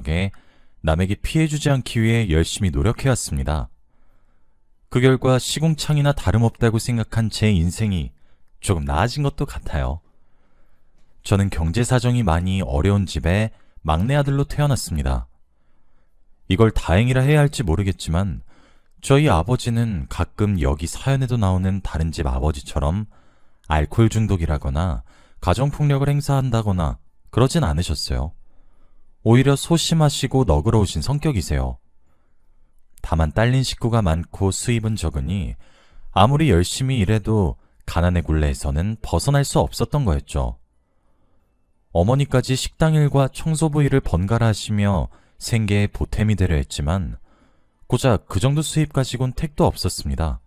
덕에 남에게 피해주지 않기 위해 열심히 노력해왔습니다. 그 결과 시궁창이나 다름없다고 생각한 제 인생이 조금 나아진 것도 같아요. 저는 경제 사정이 많이 어려운 집에 막내 아들로 태어났습니다. 이걸 다행이라 해야 할지 모르겠지만 저희 아버지는 가끔 여기 사연에도 나오는 다른 집 아버지처럼 알코올 중독이라거나 가정폭력을 행사한다거나 그러진 않으셨어요. 오히려 소심하시고 너그러우신 성격이세요. 다만 딸린 식구가 많고 수입은 적으니 아무리 열심히 일해도 가난의 굴레에서는 벗어날 수 없었던 거였죠. 어머니까지 식당 일과 청소부 일을 번갈아 하시며 생계에 보탬이 되려 했지만 고작 그 정도 수입 가지고는 택도 없었습니다.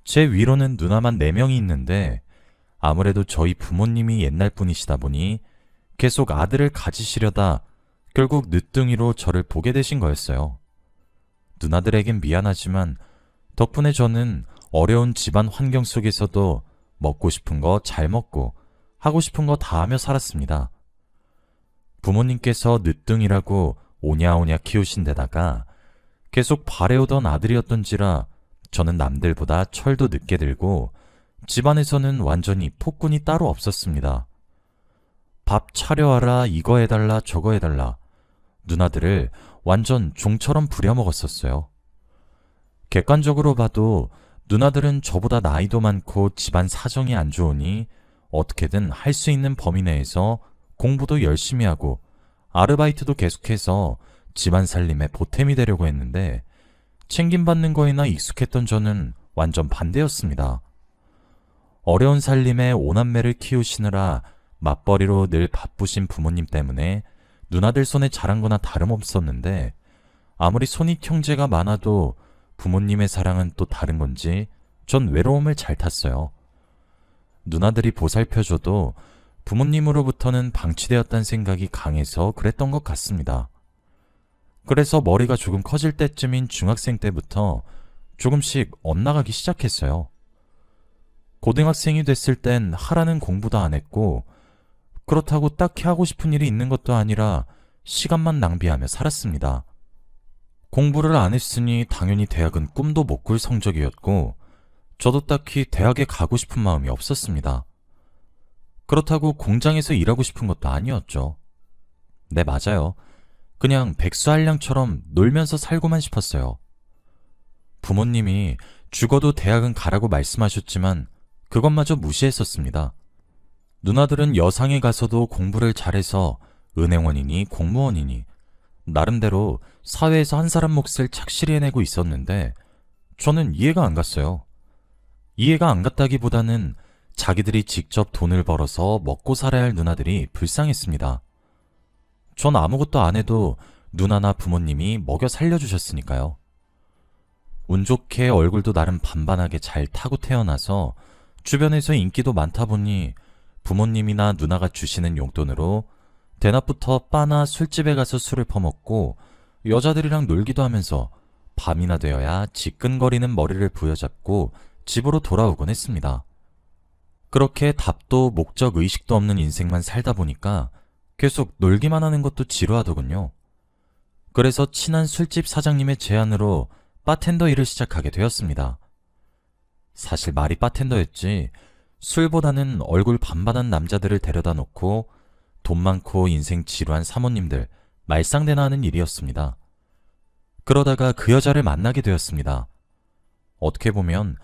제 위로는 누나만 4명이 있는데 아무래도 저희 부모님이 옛날 분이시다 보니 계속 아들을 가지시려다 결국 늦둥이로 저를 보게 되신 거였어요. 누나들에겐 미안하지만 덕분에 저는 어려운 집안 환경 속에서도 먹고 싶은 거 잘 먹고 하고 싶은 거 다 하며 살았습니다. 부모님께서 늦둥이라고 오냐오냐 키우신 데다가 계속 바래오던 아들이었던지라 저는 남들보다 철도 늦게 들고 집안에서는 완전히 폭군이 따로 없었습니다. 밥 차려와라, 이거 해달라, 저거 해달라. 누나들을 완전 종처럼 부려먹었었어요. 객관적으로 봐도 누나들은 저보다 나이도 많고 집안 사정이 안 좋으니 어떻게든 할 수 있는 범위 내에서 공부도 열심히 하고 아르바이트도 계속해서 집안 살림에 보탬이 되려고 했는데 챙김받는 거에나 익숙했던 저는 완전 반대였습니다. 어려운 삶에 오남매를 키우시느라 맞벌이로 늘 바쁘신 부모님 때문에 누나들 손에 자란 거나 다름없었는데 아무리 손윗 형제가 많아도 부모님의 사랑은 또 다른 건지 전 외로움을 잘 탔어요. 누나들이 보살펴줘도 부모님으로부터는 방치되었다는 생각이 강해서 그랬던 것 같습니다. 그래서 머리가 조금 커질 때쯤인 중학생 때부터 조금씩 엇나가기 시작했어요. 고등학생이 됐을 땐 하라는 공부도 안 했고 그렇다고 딱히 하고 싶은 일이 있는 것도 아니라 시간만 낭비하며 살았습니다. 공부를 안 했으니 당연히 대학은 꿈도 못 꿀 성적이었고 저도 딱히 대학에 가고 싶은 마음이 없었습니다. 그렇다고 공장에서 일하고 싶은 것도 아니었죠. 네, 맞아요. 그냥 백수한량처럼 놀면서 살고만 싶었어요. 부모님이 죽어도 대학은 가라고 말씀하셨지만 그것마저 무시했었습니다. 누나들은 여상에 가서도 공부를 잘해서 은행원이니 공무원이니 나름대로 사회에서 한 사람 몫을 착실히 해내고 있었는데 저는 이해가 안 갔어요. 이해가 안 갔다기보다는 자기들이 직접 돈을 벌어서 먹고 살아야 할 누나들이 불쌍했습니다. 전 아무것도 안 해도 누나나 부모님이 먹여 살려주셨으니까요. 운 좋게 얼굴도 나름 반반하게 잘 타고 태어나서 주변에서 인기도 많다 보니 부모님이나 누나가 주시는 용돈으로 대낮부터 바나 술집에 가서 술을 퍼먹고 여자들이랑 놀기도 하면서 밤이나 되어야 지끈거리는 머리를 부여잡고 집으로 돌아오곤 했습니다. 그렇게 답도 목적 의식도 없는 인생만 살다 보니까 계속 놀기만 하는 것도 지루하더군요. 그래서 친한 술집 사장님의 제안으로 바텐더 일을 시작하게 되었습니다. 사실 말이 바텐더였지 술보다는 얼굴 반반한 남자들을 데려다 놓고 돈 많고 인생 지루한 사모님들 말상대나 하는 일이었습니다. 그러다가 그 여자를 만나게 되었습니다. 어떻게 보면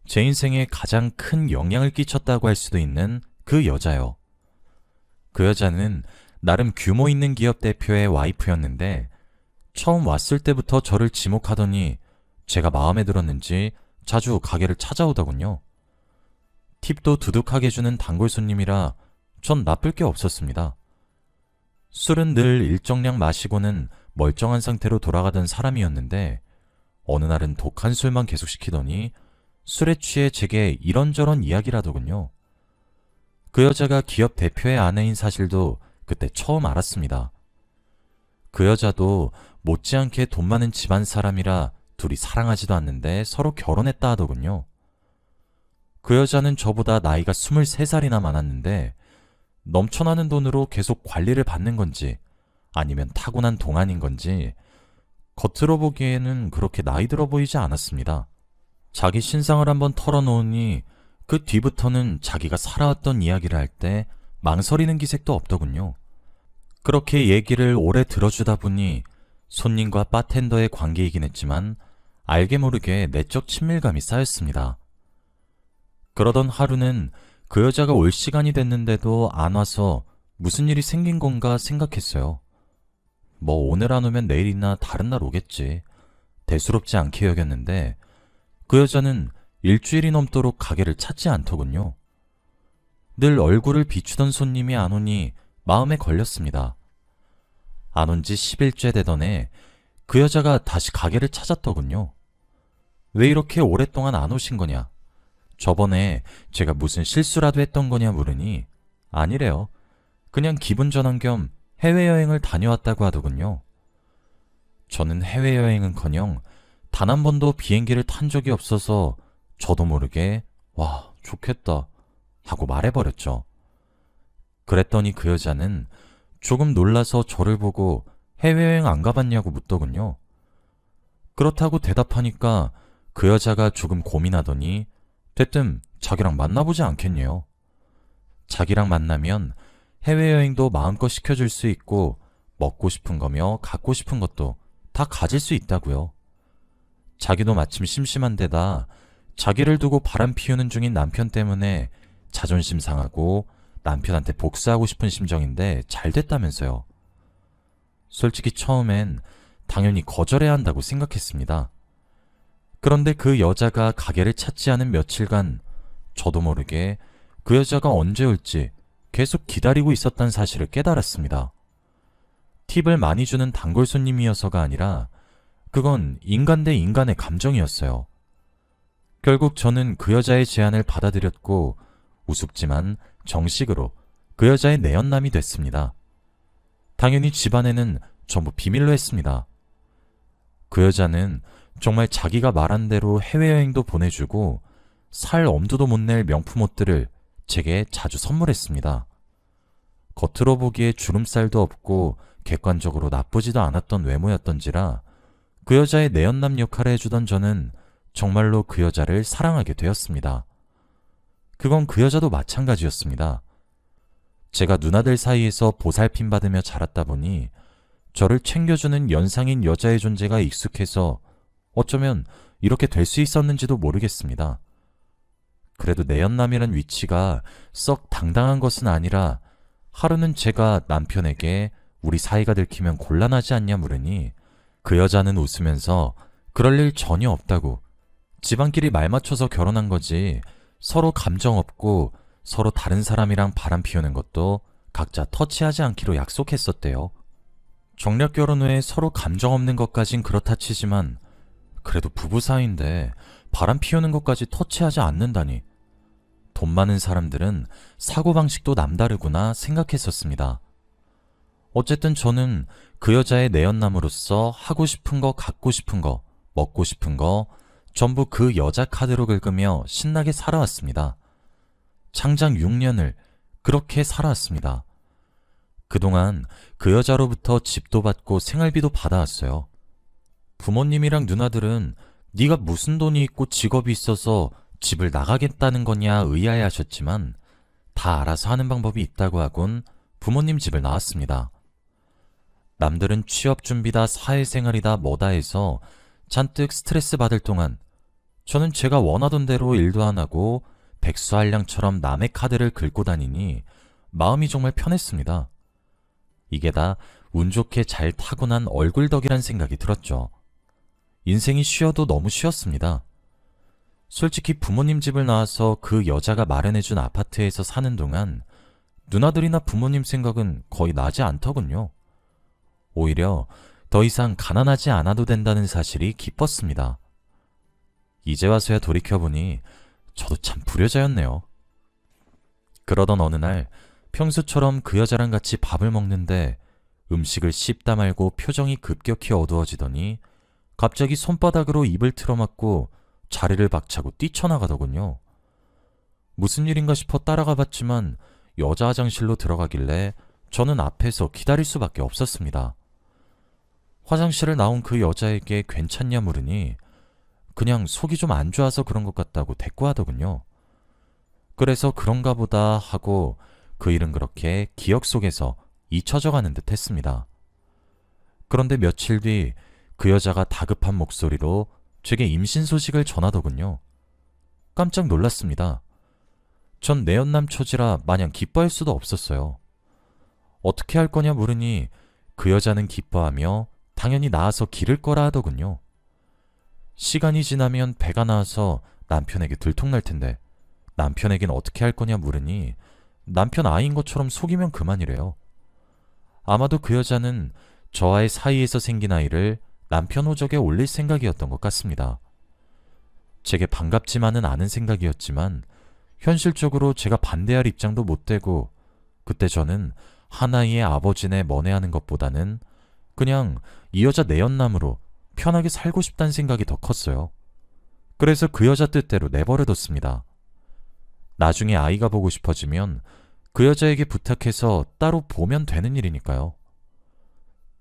제 인생에 가장 큰 영향을 끼쳤다고 할 수도 있는 그 여자요. 그 여자는 나름 규모 있는 기업 대표의 와이프였는데 처음 왔을 때부터 저를 지목하더니 제가 마음에 들었는지 자주 가게를 찾아오더군요. 팁도 두둑하게 주는 단골 손님이라 전 나쁠 게 없었습니다. 술은 늘 일정량 마시고는 멀쩡한 상태로 돌아가던 사람이었는데 어느 날은 독한 술만 계속 시키더니 술에 취해 제게 이런저런 이야기를 하더군요. 그 여자가 기업 대표의 아내인 사실도 그때 처음 알았습니다. 그 여자도 못지않게 돈 많은 집안 사람이라 둘이 사랑하지도 않는데 서로 결혼했다 하더군요. 그 여자는 저보다 나이가 23살이나 많았는데 넘쳐나는 돈으로 계속 관리를 받는 건지 아니면 타고난 동안인 건지 겉으로 보기에는 그렇게 나이 들어 보이지 않았습니다. 자기 신상을 한번 털어놓으니 그 뒤부터는 자기가 살아왔던 이야기를 할 때 망설이는 기색도 없더군요. 그렇게 얘기를 오래 들어주다 보니 손님과 바텐더의 관계이긴 했지만 알게 모르게 내적 친밀감이 쌓였습니다. 그러던 하루는 그 여자가 올 시간이 됐는데도 안 와서 무슨 일이 생긴 건가 생각했어요. 뭐 오늘 안 오면 내일이나 다른 날 오겠지. 대수롭지 않게 여겼는데 그 여자는 일주일이 넘도록 가게를 찾지 않더군요. 늘 얼굴을 비추던 손님이 안 오니 마음에 걸렸습니다. 안 온 지 10일째 되던 해 그 여자가 다시 가게를 찾았더군요. 왜 이렇게 오랫동안 안 오신 거냐? 저번에 제가 무슨 실수라도 했던 거냐 물으니 아니래요. 그냥 기분 전환 겸 해외여행을 다녀왔다고 하더군요. 저는 해외여행은커녕 단 한 번도 비행기를 탄 적이 없어서 저도 모르게 와, 좋겠다 하고 말해버렸죠. 그랬더니 그 여자는 조금 놀라서 저를 보고 해외여행 안 가봤냐고 묻더군요. 그렇다고 대답하니까 그 여자가 조금 고민하더니 대뜸 자기랑 만나보지 않겠네요. 자기랑 만나면 해외여행도 마음껏 시켜줄 수 있고 먹고 싶은 거며 갖고 싶은 것도 다 가질 수 있다고요. 자기도 마침 심심한 데다 자기를 두고 바람 피우는 중인 남편 때문에 자존심 상하고 남편한테 복수하고 싶은 심정인데 잘 됐다면서요. 솔직히 처음엔 당연히 거절해야 한다고 생각했습니다. 그런데 그 여자가 가게를 찾지 않은 며칠간 저도 모르게 그 여자가 언제 올지 계속 기다리고 있었다는 사실을 깨달았습니다. 팁을 많이 주는 단골 손님이어서가 아니라 그건 인간 대 인간의 감정이었어요. 결국 저는 그 여자의 제안을 받아들였고 우습지만 정식으로 그 여자의 내연남이 됐습니다. 당연히 집안에는 전부 비밀로 했습니다. 그 여자는 정말 자기가 말한 대로 해외여행도 보내주고 살 엄두도 못 낼 명품 옷들을 제게 자주 선물했습니다. 겉으로 보기에 주름살도 없고 객관적으로 나쁘지도 않았던 외모였던지라 그 여자의 내연남 역할을 해주던 저는 정말로 그 여자를 사랑하게 되었습니다. 그건 그 여자도 마찬가지였습니다. 제가 누나들 사이에서 보살핌 받으며 자랐다 보니 저를 챙겨주는 연상인 여자의 존재가 익숙해서 어쩌면 이렇게 될 수 있었는지도 모르겠습니다. 그래도 내연남이란 위치가 썩 당당한 것은 아니라 하루는 제가 남편에게 우리 사이가 들키면 곤란하지 않냐 물으니 그 여자는 웃으면서 그럴 일 전혀 없다고 집안끼리 말 맞춰서 결혼한 거지 서로 감정 없고 서로 다른 사람이랑 바람 피우는 것도 각자 터치하지 않기로 약속했었대요. 정략 결혼 후에 서로 감정 없는 것까진 그렇다 치지만 그래도 부부 사이인데 바람 피우는 것까지 터치하지 않는다니 돈 많은 사람들은 사고방식도 남다르구나 생각했었습니다. 어쨌든 저는 그 여자의 내연남으로서 하고 싶은 거, 갖고 싶은 거, 먹고 싶은 거 전부 그 여자 카드로 긁으며 신나게 살아왔습니다. 장장 6년을 그렇게 살아왔습니다. 그동안 그 여자로부터 집도 받고 생활비도 받아왔어요. 부모님이랑 누나들은 네가 무슨 돈이 있고 직업이 있어서 집을 나가겠다는 거냐 의아해하셨지만 다 알아서 하는 방법이 있다고 하곤 부모님 집을 나왔습니다. 남들은 취업 준비다 사회생활이다 뭐다 해서 잔뜩 스트레스 받을 동안 저는 제가 원하던 대로 일도 안 하고 백수한량처럼 남의 카드를 긁고 다니니 마음이 정말 편했습니다. 이게 다 운 좋게 잘 타고난 얼굴덕이란 생각이 들었죠. 인생이 쉬어도 너무 쉬었습니다. 솔직히 부모님 집을 나와서 그 여자가 마련해준 아파트에서 사는 동안 누나들이나 부모님 생각은 거의 나지 않더군요. 오히려 더 이상 가난하지 않아도 된다는 사실이 기뻤습니다. 이제 와서야 돌이켜보니 저도 참 불효자였네요. 그러던 어느 날 평소처럼 그 여자랑 같이 밥을 먹는데 음식을 씹다 말고 표정이 급격히 어두워지더니 갑자기 손바닥으로 입을 틀어막고 자리를 박차고 뛰쳐나가더군요. 무슨 일인가 싶어 따라가 봤지만 여자 화장실로 들어가길래 저는 앞에서 기다릴 수밖에 없었습니다. 화장실을 나온 그 여자에게 괜찮냐 물으니 그냥 속이 좀 안 좋아서 그런 것 같다고 대꾸하더군요. 그래서 그런가 보다 하고 그 일은 그렇게 기억 속에서 잊혀져 가는 듯 했습니다. 그런데 며칠 뒤 그 여자가 다급한 목소리로 제게 임신 소식을 전하더군요. 깜짝 놀랐습니다. 전 내연남 처지라 마냥 기뻐할 수도 없었어요. 어떻게 할 거냐 물으니 그 여자는 기뻐하며 당연히 낳아서 기를 거라 하더군요. 시간이 지나면 배가 나와서 남편에게 들통날 텐데 남편에겐 어떻게 할 거냐 물으니 남편 아이인 것처럼 속이면 그만이래요. 아마도 그 여자는 저와의 사이에서 생긴 아이를 남편 호적에 올릴 생각이었던 것 같습니다. 제게 반갑지만은 않은 생각이었지만 현실적으로 제가 반대할 입장도 못 되고 그때 저는 하나이의 아버지네 먼애하는 것보다는 그냥 이 여자 내연남으로 편하게 살고 싶다는 생각이 더 컸어요. 그래서 그 여자 뜻대로 내버려뒀습니다. 나중에 아이가 보고 싶어지면 그 여자에게 부탁해서 따로 보면 되는 일이니까요.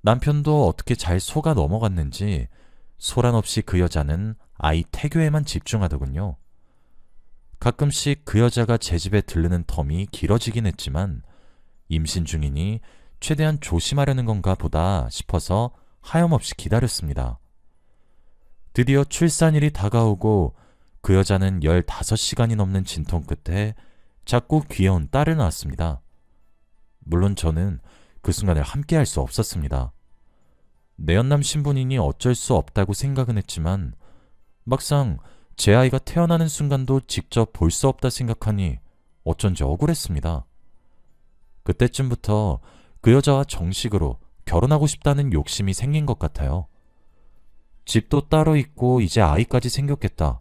남편도 어떻게 잘 속아 넘어갔는지 소란 없이 그 여자는 아이 태교에만 집중하더군요. 가끔씩 그 여자가 제 집에 들르는 텀이 길어지긴 했지만 임신 중이니 최대한 조심하려는 건가 보다 싶어서 하염없이 기다렸습니다. 드디어 출산일이 다가오고 그 여자는 15시간이 넘는 진통 끝에 작고 귀여운 딸을 낳았습니다. 물론 저는 그 순간을 함께할 수 없었습니다. 내연남 신분이니 어쩔 수 없다고 생각은 했지만 막상 제 아이가 태어나는 순간도 직접 볼 수 없다 생각하니 어쩐지 억울했습니다. 그때쯤부터 그 여자와 정식으로 결혼하고 싶다는 욕심이 생긴 것 같아요. 집도 따로 있고 이제 아이까지 생겼겠다.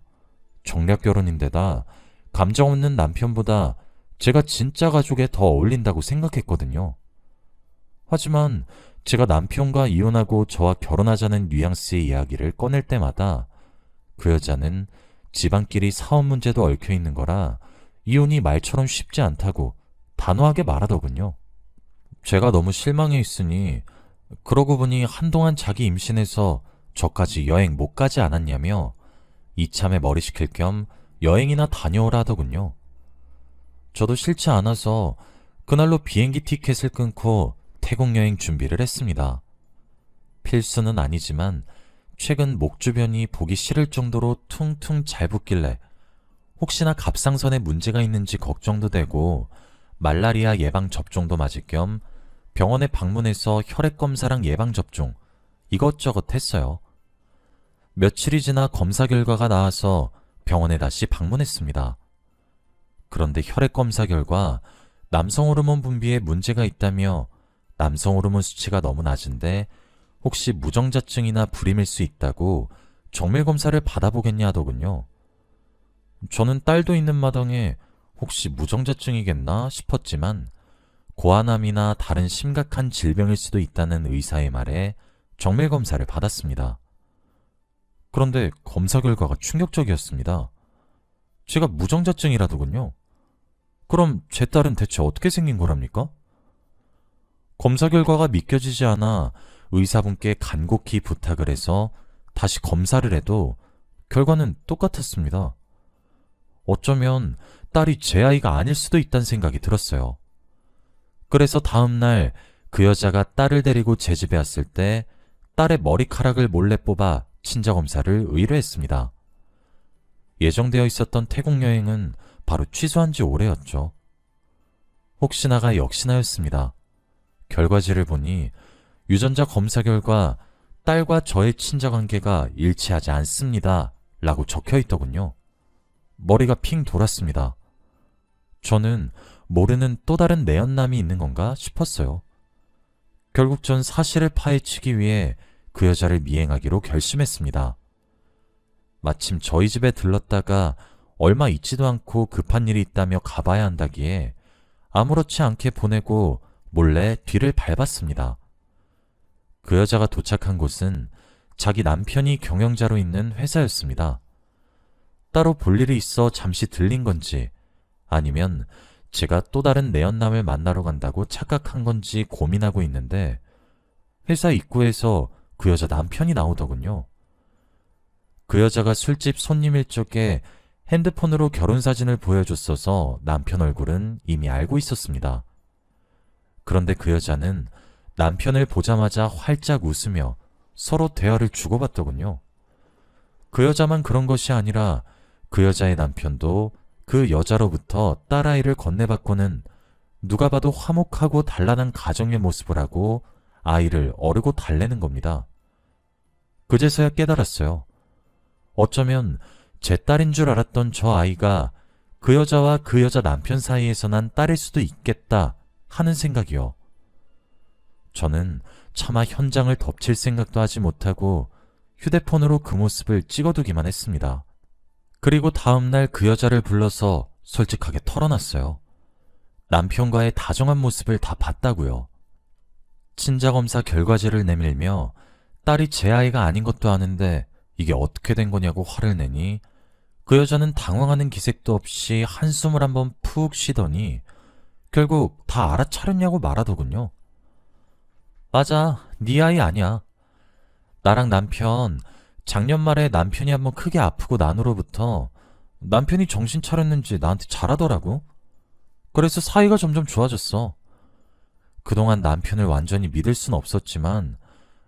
정략 결혼인데다 감정 없는 남편보다 제가 진짜 가족에 더 어울린다고 생각했거든요. 하지만 제가 남편과 이혼하고 저와 결혼하자는 뉘앙스의 이야기를 꺼낼 때마다 그 여자는 집안끼리 사업 문제도 얽혀 있는 거라 이혼이 말처럼 쉽지 않다고 단호하게 말하더군요. 제가 너무 실망해 있으니 그러고 보니 한동안 자기 임신해서 저까지 여행 못 가지 않았냐며 이참에 머리 식힐 겸 여행이나 다녀오라 하더군요. 저도 싫지 않아서 그날로 비행기 티켓을 끊고 태국 여행 준비를 했습니다. 필수는 아니지만 최근 목 주변이 보기 싫을 정도로 퉁퉁 잘 붓길래 혹시나 갑상선에 문제가 있는지 걱정도 되고 말라리아 예방 접종도 맞을 겸 병원에 방문해서 혈액 검사랑 예방 접종 이것저것 했어요. 며칠이 지나 검사 결과가 나와서 병원에 다시 방문했습니다. 그런데 혈액 검사 결과 남성 호르몬 분비에 문제가 있다며 남성 호르몬 수치가 너무 낮은데 혹시 무정자증이나 불임일 수 있다고 정밀 검사를 받아보겠냐 하더군요. 저는 딸도 있는 마당에 혹시 무정자증이겠나 싶었지만 고아남이나 다른 심각한 질병일 수도 있다는 의사의 말에 정밀 검사를 받았습니다. 그런데 검사 결과가 충격적이었습니다. 제가 무정자증이라더군요. 그럼 제 딸은 대체 어떻게 생긴 거랍니까? 검사 결과가 믿겨지지 않아 의사분께 간곡히 부탁을 해서 다시 검사를 해도 결과는 똑같았습니다. 어쩌면 딸이 제 아이가 아닐 수도 있다는 생각이 들었어요. 그래서 다음날 그 여자가 딸을 데리고 제 집에 왔을 때 딸의 머리카락을 몰래 뽑아 친자검사를 의뢰했습니다. 예정되어 있었던 태국 여행은 바로 취소한 지 오래였죠. 혹시나가 역시나였습니다. 결과지를 보니 유전자 검사 결과 딸과 저의 친자관계가 일치하지 않습니다. 라고 적혀 있더군요. 머리가 핑 돌았습니다. 저는 모르는 또 다른 내연남이 있는 건가 싶었어요. 결국 전 사실을 파헤치기 위해 그 여자를 미행하기로 결심했습니다. 마침 저희 집에 들렀다가 얼마 있지도 않고 급한 일이 있다며 가봐야 한다기에 아무렇지 않게 보내고 몰래 뒤를 밟았습니다. 그 여자가 도착한 곳은 자기 남편이 경영자로 있는 회사였습니다. 따로 볼 일이 있어 잠시 들린 건지 아니면 제가 또 다른 내연남을 만나러 간다고 착각한 건지 고민하고 있는데 회사 입구에서 그 여자 남편이 나오더군요. 그 여자가 술집 손님일 적에 핸드폰으로 결혼사진을 보여줬어서 남편 얼굴은 이미 알고 있었습니다. 그런데 그 여자는 남편을 보자마자 활짝 웃으며 서로 대화를 주고받더군요. 그 여자만 그런 것이 아니라 그 여자의 남편도 그 여자로부터 딸아이를 건네받고는 누가 봐도 화목하고 단란한 가정의 모습을 하고 아이를 어르고 달래는 겁니다. 그제서야 깨달았어요. 어쩌면 제 딸인 줄 알았던 저 아이가 그 여자와 그 여자 남편 사이에서 난 딸일 수도 있겠다 하는 생각이요. 저는 차마 현장을 덮칠 생각도 하지 못하고 휴대폰으로 그 모습을 찍어두기만 했습니다. 그리고 다음날 그 여자를 불러서 솔직하게 털어놨어요. 남편과의 다정한 모습을 다 봤다고요. 친자검사 결과지를 내밀며 딸이 제 아이가 아닌 것도 아는데 이게 어떻게 된 거냐고 화를 내니 그 여자는 당황하는 기색도 없이 한숨을 한번 푹 쉬더니 결국 다 알아차렸냐고 말하더군요. 맞아, 네 아이 아니야. 나랑 남편, 작년 말에 남편이 한번 크게 아프고 난 후로부터 남편이 정신 차렸는지 나한테 잘하더라고. 그래서 사이가 점점 좋아졌어. 그동안 남편을 완전히 믿을 순 없었지만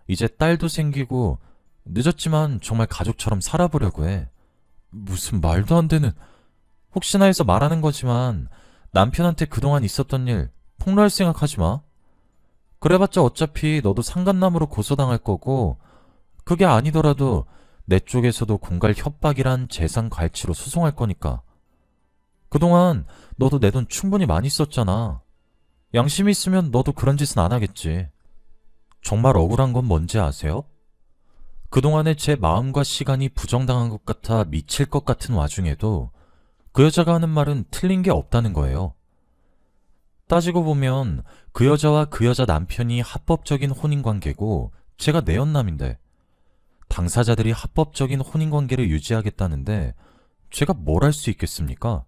이제 딸도 생기고 늦었지만 정말 가족처럼 살아보려고 해. 무슨 말도 안 되는... 혹시나 해서 말하는 거지만 남편한테 그동안 있었던 일 폭로할 생각하지 마. 그래봤자 어차피 너도 상간남으로 고소당할 거고 그게 아니더라도 내 쪽에서도 공갈 협박이란 재산 갈취로 소송할 거니까. 그동안 너도 내 돈 충분히 많이 썼잖아. 양심이 있으면 너도 그런 짓은 안 하겠지. 정말 억울한 건 뭔지 아세요? 그동안에 제 마음과 시간이 부정당한 것 같아 미칠 것 같은 와중에도 그 여자가 하는 말은 틀린 게 없다는 거예요. 따지고 보면 그 여자와 그 여자 남편이 합법적인 혼인관계고 제가 내연남인데 당사자들이 합법적인 혼인관계를 유지하겠다는데 제가 뭘 할 수 있겠습니까?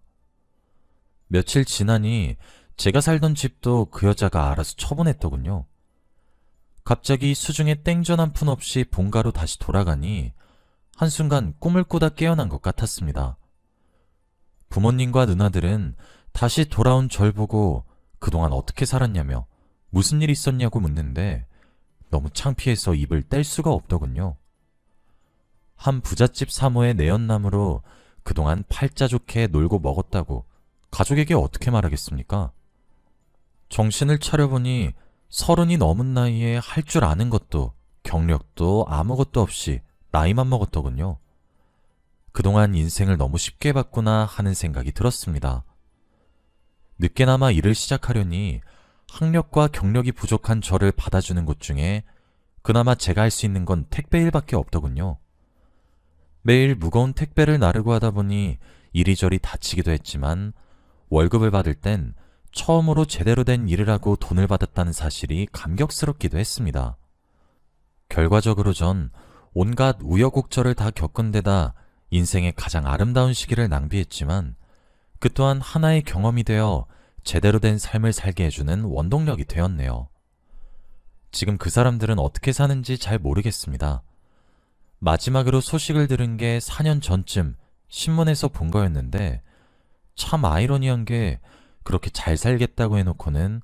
며칠 지나니 제가 살던 집도 그 여자가 알아서 처분했더군요. 갑자기 수중에 땡전 한 푼 없이 본가로 다시 돌아가니 한순간 꿈을 꾸다 깨어난 것 같았습니다. 부모님과 누나들은 다시 돌아온 절 보고 그동안 어떻게 살았냐며 무슨 일 있었냐고 묻는데 너무 창피해서 입을 뗄 수가 없더군요. 한 부잣집 사모의 내연남으로 그동안 팔자 좋게 놀고 먹었다고 가족에게 어떻게 말하겠습니까? 정신을 차려보니 30이 넘은 나이에 할 줄 아는 것도 경력도 아무것도 없이 나이만 먹었더군요. 그동안 인생을 너무 쉽게 봤구나 하는 생각이 들었습니다. 늦게나마 일을 시작하려니 학력과 경력이 부족한 저를 받아주는 곳 중에 그나마 제가 할 수 있는 건 택배 일밖에 없더군요. 매일 무거운 택배를 나르고 하다 보니 이리저리 다치기도 했지만 월급을 받을 땐 처음으로 제대로 된 일을 하고 돈을 받았다는 사실이 감격스럽기도 했습니다. 결과적으로 전 온갖 우여곡절을 다 겪은 데다 인생의 가장 아름다운 시기를 낭비했지만 그 또한 하나의 경험이 되어 제대로 된 삶을 살게 해주는 원동력이 되었네요. 지금 그 사람들은 어떻게 사는지 잘 모르겠습니다. 마지막으로 소식을 들은 게 4년 전쯤 신문에서 본 거였는데 참 아이러니한 게 그렇게 잘 살겠다고 해놓고는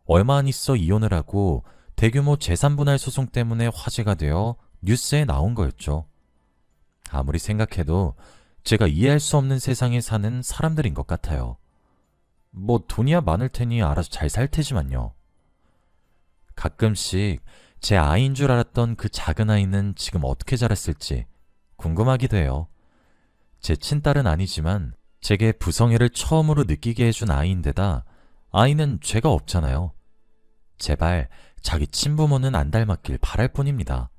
얼마 안 있어 이혼을 하고 대규모 재산분할 소송 때문에 화제가 되어 뉴스에 나온 거였죠. 아무리 생각해도 제가 이해할 수 없는 세상에 사는 사람들인 것 같아요. 뭐 돈이야 많을 테니 알아서 잘 살 테지만요. 가끔씩 제 아이인 줄 알았던 그 작은 아이는 지금 어떻게 자랐을지 궁금하기도 해요. 제 친딸은 아니지만 제게 부성애를 처음으로 느끼게 해준 아이인데다 아이는 죄가 없잖아요. 제발 자기 친부모는 안 닮았길 바랄 뿐입니다.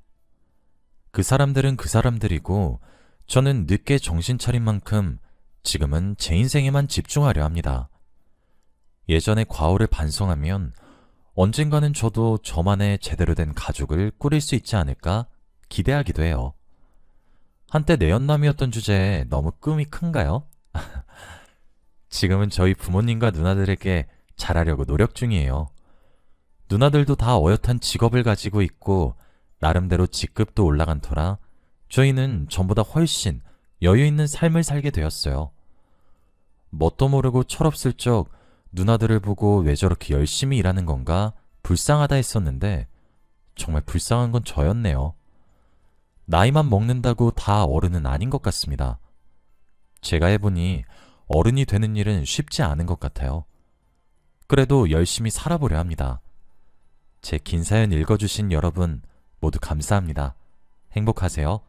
그 사람들은 그 사람들이고 저는 늦게 정신 차린 만큼 지금은 제 인생에만 집중하려 합니다. 예전의 과오를 반성하면 언젠가는 저도 저만의 제대로 된 가족을 꾸릴 수 있지 않을까 기대하기도 해요. 한때 내연남이었던 주제에 너무 꿈이 큰가요? 지금은 저희 부모님과 누나들에게 잘하려고 노력 중이에요. 누나들도 다 어엿한 직업을 가지고 있고 나름대로 직급도 올라간 터라 저희는 전보다 훨씬 여유 있는 삶을 살게 되었어요. 뭣도 모르고 철없을적 누나들을 보고 왜 저렇게 열심히 일하는 건가 불쌍하다 했었는데 정말 불쌍한 건 저였네요. 나이만 먹는다고 다 어른은 아닌 것 같습니다. 제가 해보니 어른이 되는 일은 쉽지 않은 것 같아요. 그래도 열심히 살아보려 합니다. 제 긴 사연 읽어주신 여러분 모두 감사합니다. 행복하세요.